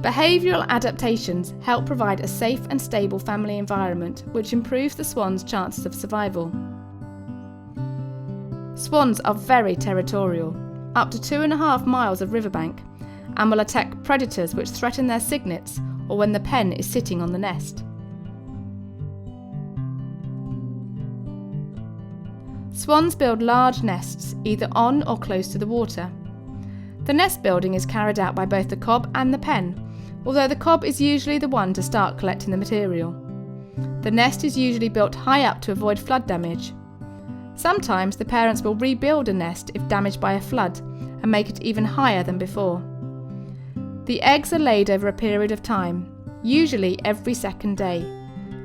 Behavioural adaptations help provide a safe and stable family environment which improves the swans' chances of survival. Swans are very territorial, up to 2.5 miles of riverbank, and will attack predators which threaten their cygnets or when the pen is sitting on the nest. Swans build large nests either on or close to the water. The nest building is carried out by both the cob and the pen, although the cob is usually the one to start collecting the material. The nest is usually built high up to avoid flood damage. Sometimes the parents will rebuild a nest if damaged by a flood and make it even higher than before. The eggs are laid over a period of time, usually every second day,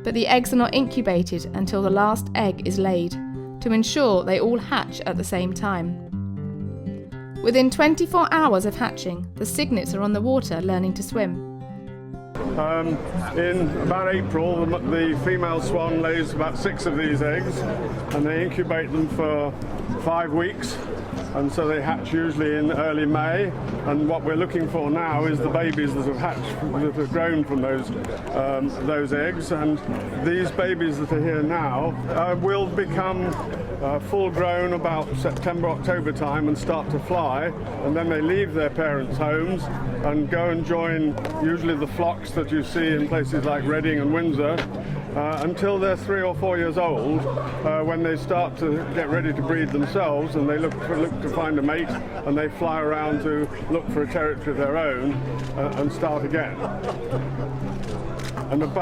but the eggs are not incubated until the last egg is laid, to ensure they all hatch at the same time. Within 24 hours of hatching, the cygnets are on the water learning to swim. In about April, the female swan lays about 6 of these eggs, and they incubate them for 5 weeks, and so they hatch usually in early May. And what we're looking for now is the babies that have hatched, that have grown from those eggs. And these babies that are here now will become full grown about September, October time and start to fly, and then they leave their parents' homes and go and join usually the flocks that you see in places like Reading and Windsor until they're 3 or 4 years old, when they start to get ready to breed themselves, and they look to find a mate, and they fly around to look for a territory of their own and start again. And if they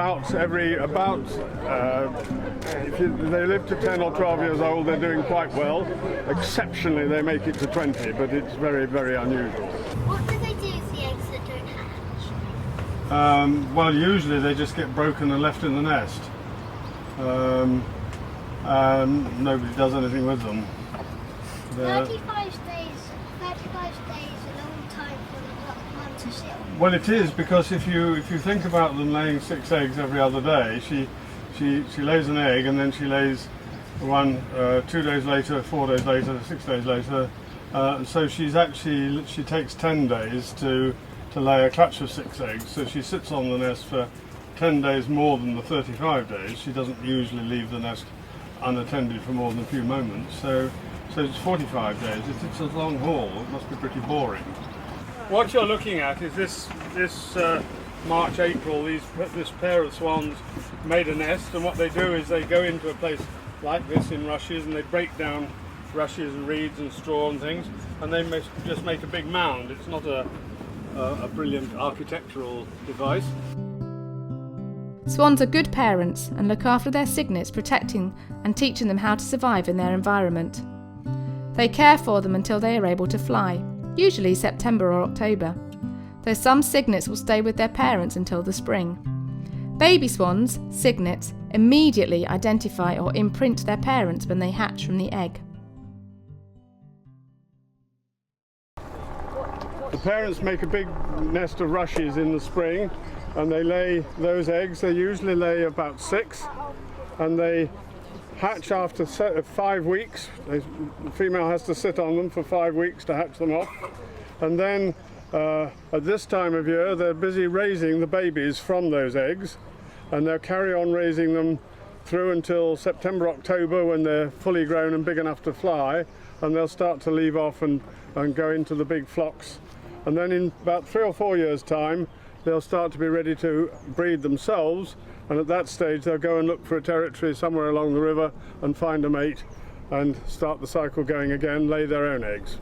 live to 10 or 12 years old, they're doing quite well. Exceptionally, they make it to 20, but it's very, very unusual. What do they do with the eggs that don't hatch? Well, usually they just get broken and left in the nest. Nobody does anything with them. 35 days is a long time for one to sit on. Well, it is, because if you think about them laying 6 eggs every other day, she lays an egg, and then she lays one 2 days later, 4 days later, 6 days later. So she takes 10 days to lay a clutch of 6 eggs. So she sits on the nest for 10 days more than the 35 days. She doesn't usually leave the nest unattended for more than a few moments. So it's 45 days. It's a long haul. It must be pretty boring. What you're looking at is this March, April, this pair of swans made a nest, and what they do is they go into a place like this in rushes, and they break down rushes and reeds and straw and things, and they just make a big mound. It's not a brilliant architectural device. Swans are good parents and look after their cygnets, protecting and teaching them how to survive in their environment. They care for them until they are able to fly, usually September or October, though some cygnets will stay with their parents until the spring. Baby swans, cygnets, immediately identify or imprint their parents when they hatch from the egg. The parents make a big nest of rushes in the spring, and they lay those eggs. They usually lay about 6, and they hatch after 5 weeks. The female has to sit on them for 5 weeks to hatch them off, and then at this time of year they're busy raising the babies from those eggs, and they'll carry on raising them through until September, October, when they're fully grown and big enough to fly, and they'll start to leave off and go into the big flocks. And then in about 3 or 4 years' time, they'll start to be ready to breed themselves, and at that stage they'll go and look for a territory somewhere along the river and find a mate and start the cycle going again, lay their own eggs.